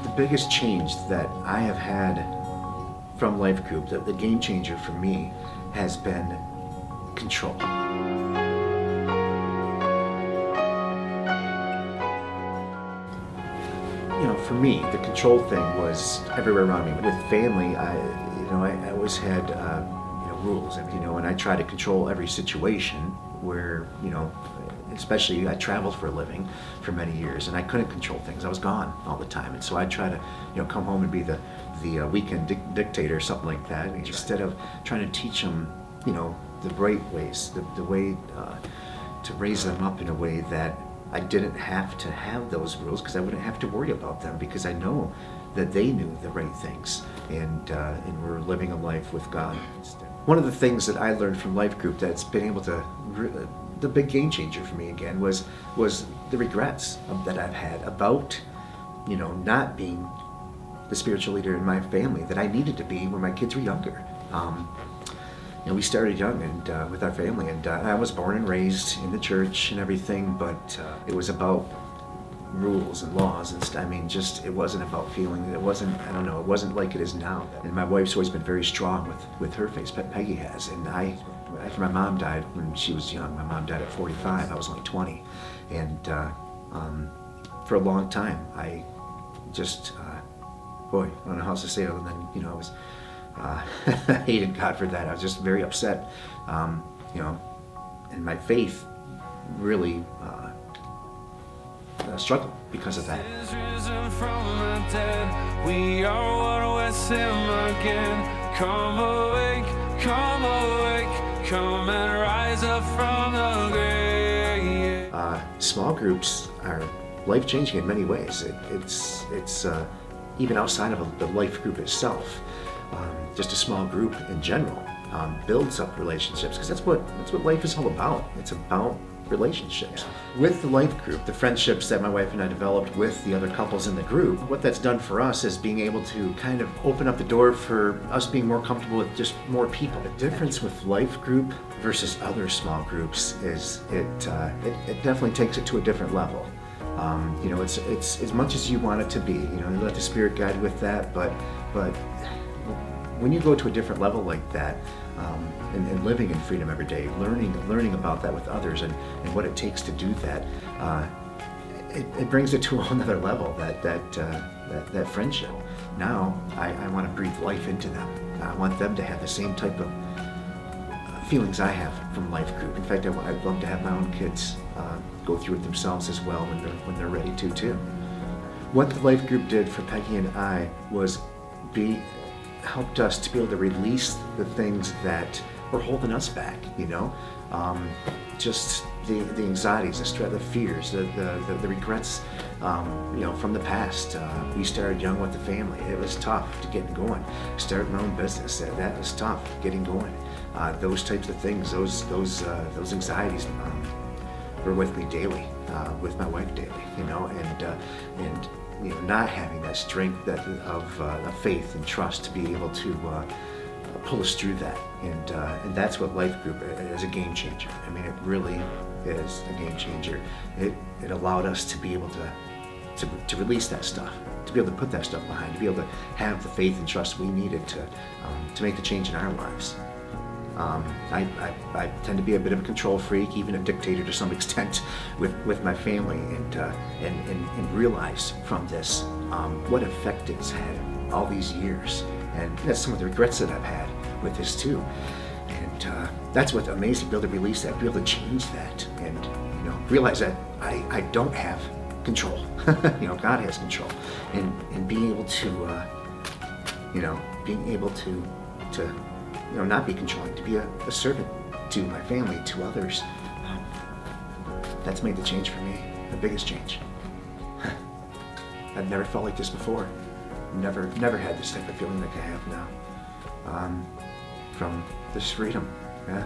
The biggest change that I have had from life group, the game changer for me, has been control. You know, for me, the control thing was everywhere around me. With family, I always had rules, and I try to control every situation where, especially I traveled for a living for many years, and I couldn't control things. I was gone all the time, and so I try to, come home and be the weekend dictator or something like that, instead of trying to teach them, the right ways, the way to raise them up in a way that I didn't have to have those rules, because I wouldn't have to worry about them, because I know that they knew the right things, and we're living a life with God. One of the things that I learned from life group that's been able to, the big game changer for me again, was the regrets that I've had about, not being the spiritual leader in my family that I needed to be when my kids were younger. We started young and with our family, and I was born and raised in the church and everything, but it was about rules and laws and stuff. It wasn't about feeling. It wasn't, it wasn't like it is now. And my wife's always been very strong with her faith, Peggy has. And after my mom died when she was young, my mom died at 45, I was only 20. And for a long time, I just, boy, I don't know how else to say it other than, I was, I hated God for that. I was just very upset, and my faith really struggled because of that. We are what was him again. Come awake, come awake, come and rise up from the grave. Small groups are life-changing in many ways. It's even outside of the life group itself. Just a small group in general builds up relationships, because that's what life is all about. It's about relationships. With the life group, the friendships that my wife and I developed with the other couples in the group, what that's done for us is being able to kind of open up the door for us being more comfortable with just more people. The difference with life group versus other small groups is it definitely takes it to a different level. It's as much as you want it to be. You let the Spirit guide with that, but when you go to a different level like that, and living in freedom every day, learning about that with others, and what it takes to do that, it brings it to a whole nother level, that friendship. Now, I want to breathe life into them. I want them to have the same type of feelings I have from life group. In fact, I'd love to have my own kids go through it themselves as well when they're ready to too. What the life group did for Peggy and I was helped us to be able to release the things that were holding us back, just the anxieties, the stress, the fears, the regrets, from the past. We started young with the family. It was tough to get going. Started my own business. That was tough, getting going. Those types of things, those anxieties were with me daily, with my wife daily, and not having that strength of faith and trust to be able to pull us through that, and that's what life group is, a game changer. It really is a game changer. It allowed us to be able to release that stuff, to be able to put that stuff behind, to be able to have the faith and trust we needed to make the change in our lives. I tend to be a bit of a control freak, even a dictator to some extent with my family, and realize from this what effect it's had all these years, and that's some of the regrets that I've had with this too. And that's what's amazing, to be able to release that, be able to change that, and realize that I don't have control. God has control, and being able to not be controlling, to be a servant to my family, to others. That's made the change for me, the biggest change. I've never felt like this before. Never had this type of feeling like I have now. From this freedom, yeah.